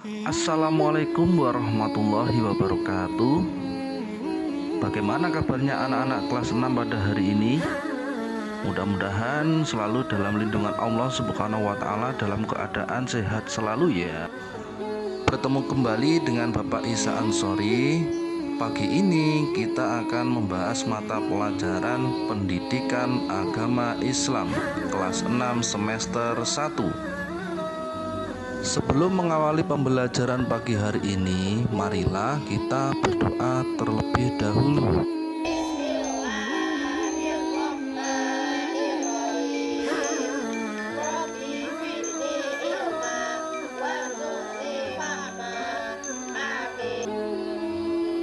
Assalamualaikum warahmatullahi wabarakatuh. Bagaimana kabarnya anak-anak kelas 6 pada hari ini? Mudah-mudahan selalu dalam lindungan Allah Subhanahu wa Ta'ala, dalam keadaan sehat selalu ya. Bertemu kembali dengan Bapak Isa Ansori. Pagi ini kita akan membahas mata pelajaran Pendidikan Agama Islam kelas 6 semester 1. Sebelum mengawali pembelajaran pagi hari ini, marilah kita berdoa terlebih dahulu.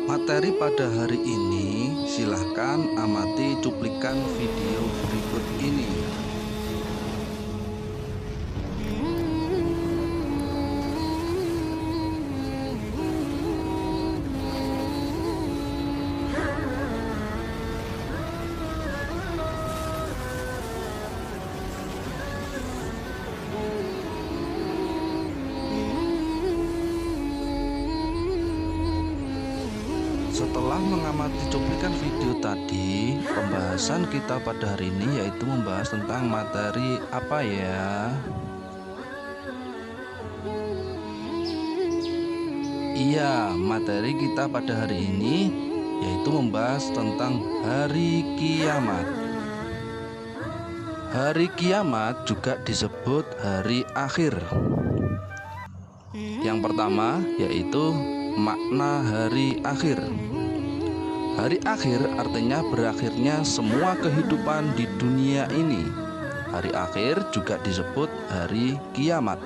Materi pada hari ini, silahkan amati cuplikan video berikut ini. Setelah mengamati cuplikan video tadi, pembahasan kita pada hari ini yaitu membahas tentang materi apa ya? Iya, materi kita pada hari ini yaitu membahas tentang hari kiamat. Hari kiamat juga disebut hari akhir. Yang pertama yaitu makna hari akhir. Hari akhir artinya berakhirnya semua kehidupan di dunia ini. Hari akhir juga disebut hari kiamat.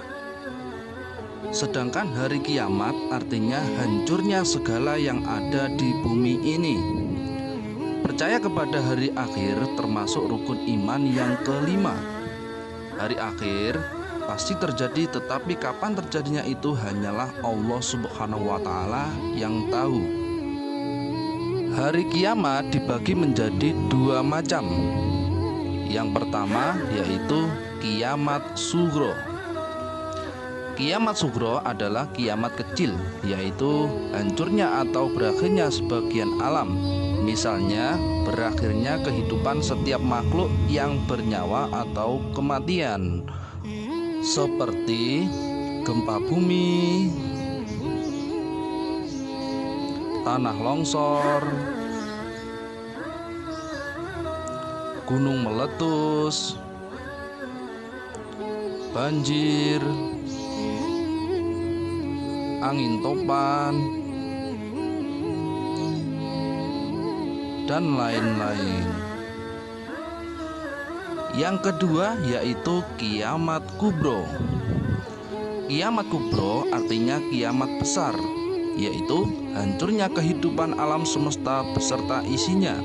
Sedangkan hari kiamat artinya hancurnya segala yang ada di bumi ini. Percaya kepada hari akhir termasuk rukun iman yang kelima. Hari akhir pasti terjadi, tetapi kapan terjadinya itu hanyalah Allah Subhanahu wa Ta'ala yang tahu. Hari kiamat dibagi menjadi dua macam. Yang pertama yaitu kiamat sugro. Kiamat sugro adalah kiamat kecil, yaitu hancurnya atau berakhirnya sebagian alam. Misalnya berakhirnya kehidupan setiap makhluk yang bernyawa atau kematian, seperti gempa bumi, tanah longsor, gunung meletus, banjir, angin topan, dan lain-lain. Yang kedua yaitu kiamat kubro. Kiamat kubro artinya kiamat besar, yaitu hancurnya kehidupan alam semesta beserta isinya,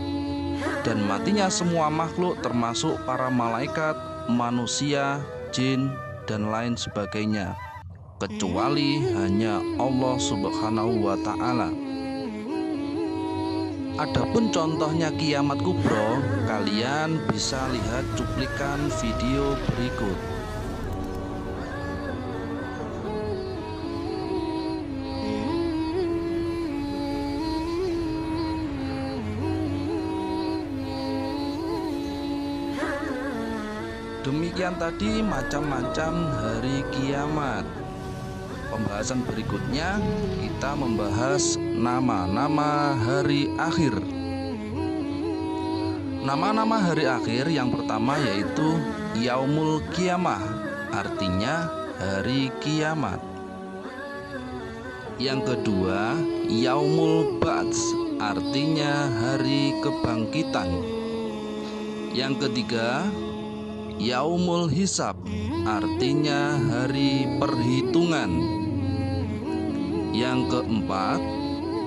dan matinya semua makhluk termasuk para malaikat, manusia, jin, dan lain sebagainya, kecuali hanya Allah Subhanahu wa Ta'ala. Adapun contohnya kiamat kubro, kalian bisa lihat cuplikan video berikut. Demikian tadi macam-macam hari kiamat. Pembahasan berikutnya kita membahas nama-nama hari akhir. Nama-nama hari akhir yang pertama yaitu Yaumul Qiyamah, artinya hari kiamat. Yang kedua Yaumul Ba'ts, artinya hari kebangkitan. Yang ketiga Yaumul Hisab, artinya hari perhitungan. Yang keempat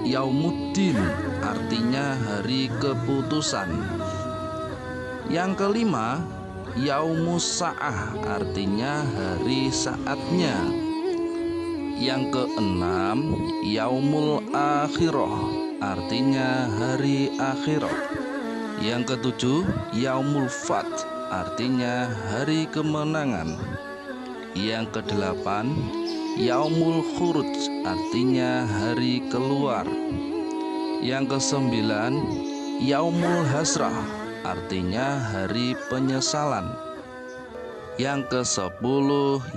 Yaumuddin, artinya hari keputusan. Yang kelima Yaumus Sa'ah, artinya hari saatnya. Yang keenam Yaumul Akhirah, artinya hari akhirat. Yang ketujuh Yaumul Fath, artinya hari kemenangan. Yang kedelapan Yaumul Khuruj, artinya hari keluar. Yang kesembilan, Yaumul Hasrah, artinya hari penyesalan. Yang ke-10,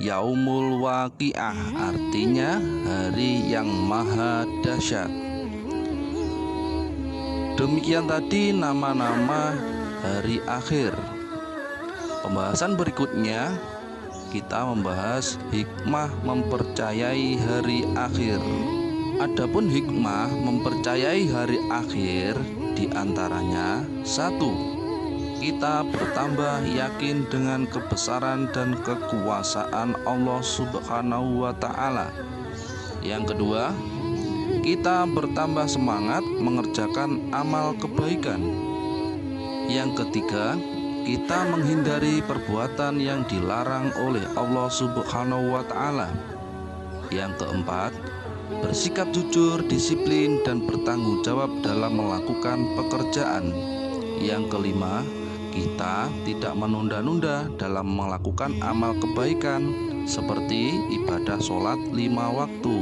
Yaumul Waqiah, artinya hari yang maha dahsyat. Demikian tadi nama-nama hari akhir. Pembahasan berikutnya kita membahas hikmah mempercayai hari akhir. Adapun hikmah mempercayai hari akhir diantaranya: 1. Kita bertambah yakin dengan kebesaran dan kekuasaan Allah Subhanahu wa Ta'ala. Yang kedua, kita bertambah semangat mengerjakan amal kebaikan. Yang ketiga, kita menghindari perbuatan yang dilarang oleh Allah Subhanahu wa Ta'ala. Yang keempat, bersikap jujur, disiplin, dan bertanggung jawab dalam melakukan pekerjaan. Yang kelima, kita tidak menunda-nunda dalam melakukan amal kebaikan seperti ibadah sholat 5 waktu.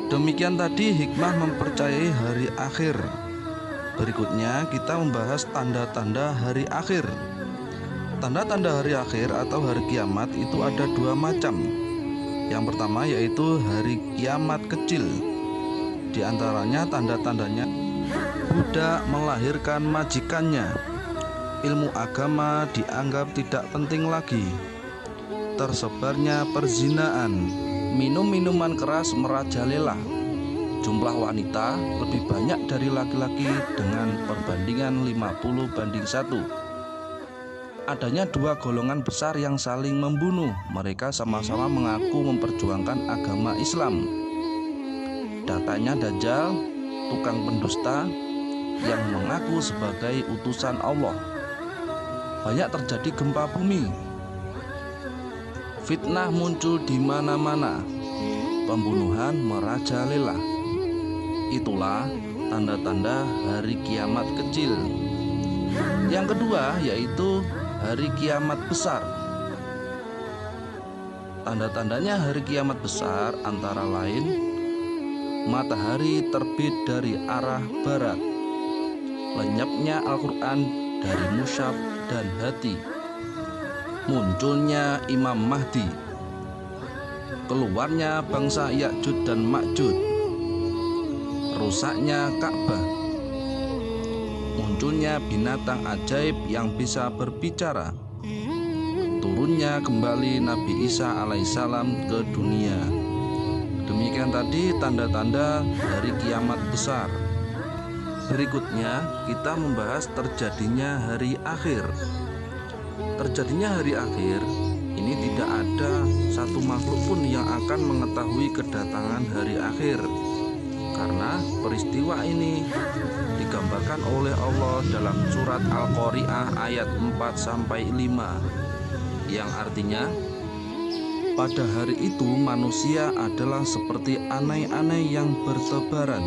Demikian tadi hikmah mempercayai hari akhir. Berikutnya kita membahas tanda-tanda hari akhir. Tanda-tanda hari akhir atau hari kiamat itu ada 2 macam. Yang pertama yaitu hari kiamat kecil. Di antaranya tanda-tandanya: budak melahirkan majikannya, ilmu agama dianggap tidak penting lagi, tersebarnya perzinaan, minum minuman keras merajalela, jumlah wanita lebih banyak dari laki-laki dengan perbandingan 50:1, adanya 2 golongan besar yang saling membunuh, mereka sama-sama mengaku memperjuangkan agama Islam, datanya Dajjal, tukang pendusta yang mengaku sebagai utusan Allah, banyak terjadi gempa bumi, fitnah muncul di mana-mana, pembunuhan merajalela. Itulah tanda-tanda hari kiamat kecil. Yang kedua yaitu hari kiamat besar. Tanda-tandanya hari kiamat besar antara lain: matahari terbit dari arah barat, lenyapnya Al-Quran dari mushaf dan hati, munculnya Imam Mahdi, keluarnya bangsa Ya'juj dan Ma'juj, rusaknya Ka'bah, munculnya binatang ajaib yang bisa berbicara, turunnya kembali Nabi Isa alaihissalam ke dunia. Demikian tadi tanda-tanda dari kiamat besar. Berikutnya kita membahas terjadinya hari akhir. Terjadinya hari akhir ini tidak ada satu makhluk pun yang akan mengetahui kedatangan hari akhir, karena peristiwa ini digambarkan oleh Allah dalam surat Al-Qari'ah ayat 4-5, yang artinya pada hari itu manusia adalah seperti anai-anai yang bertebaran,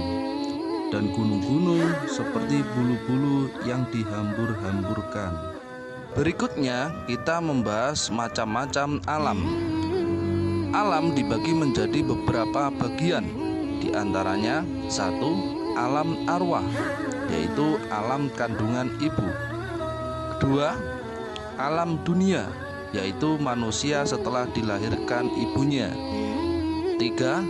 dan gunung-gunung seperti bulu-bulu yang dihambur-hamburkan. Berikutnya kita membahas macam-macam alam. Alam dibagi menjadi beberapa bagian. Di antaranya 1. Alam arwah, yaitu alam kandungan ibu. 2. Alam dunia, yaitu manusia setelah dilahirkan ibunya. 3.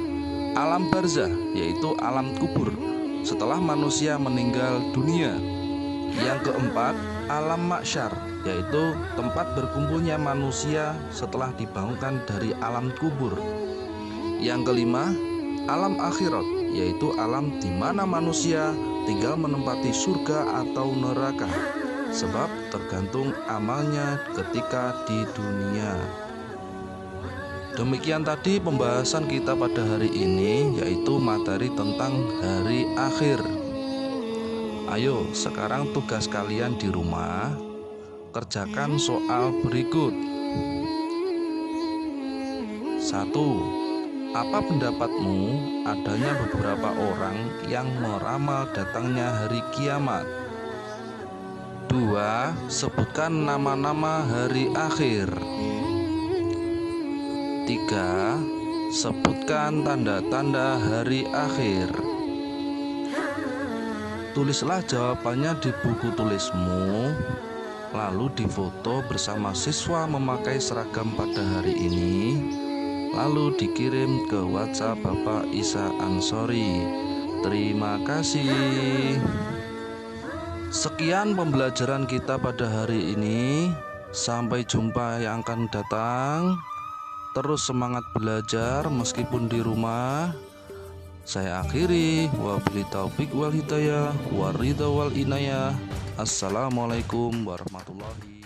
Alam barzah, yaitu alam kubur setelah manusia meninggal dunia. Yang keempat, alam mahsyar, yaitu tempat berkumpulnya manusia setelah dibangunkan dari alam kubur. Yang kelima, alam akhirat, yaitu alam di mana manusia tinggal menempati surga atau neraka, sebab tergantung amalnya ketika di dunia. Demikian tadi pembahasan kita pada hari ini, yaitu materi tentang hari akhir. Ayo sekarang tugas kalian di rumah, kerjakan soal berikut. 1. Apa pendapatmu adanya beberapa orang yang meramal datangnya hari kiamat? 2. Sebutkan nama-nama hari akhir. Ketiga, sebutkan tanda-tanda hari akhir. Tulislah jawabannya di buku tulismu, lalu difoto bersama siswa memakai seragam pada hari ini, lalu dikirim ke WhatsApp Bapak Isa Ansori. Terima kasih. Sekian pembelajaran kita pada hari ini. Sampai jumpa yang akan datang. Terus semangat belajar meskipun di rumah. Saya akhiri, wabillahi taufik wal hidayah, waridha wal inayah. Assalamualaikum warahmatullahi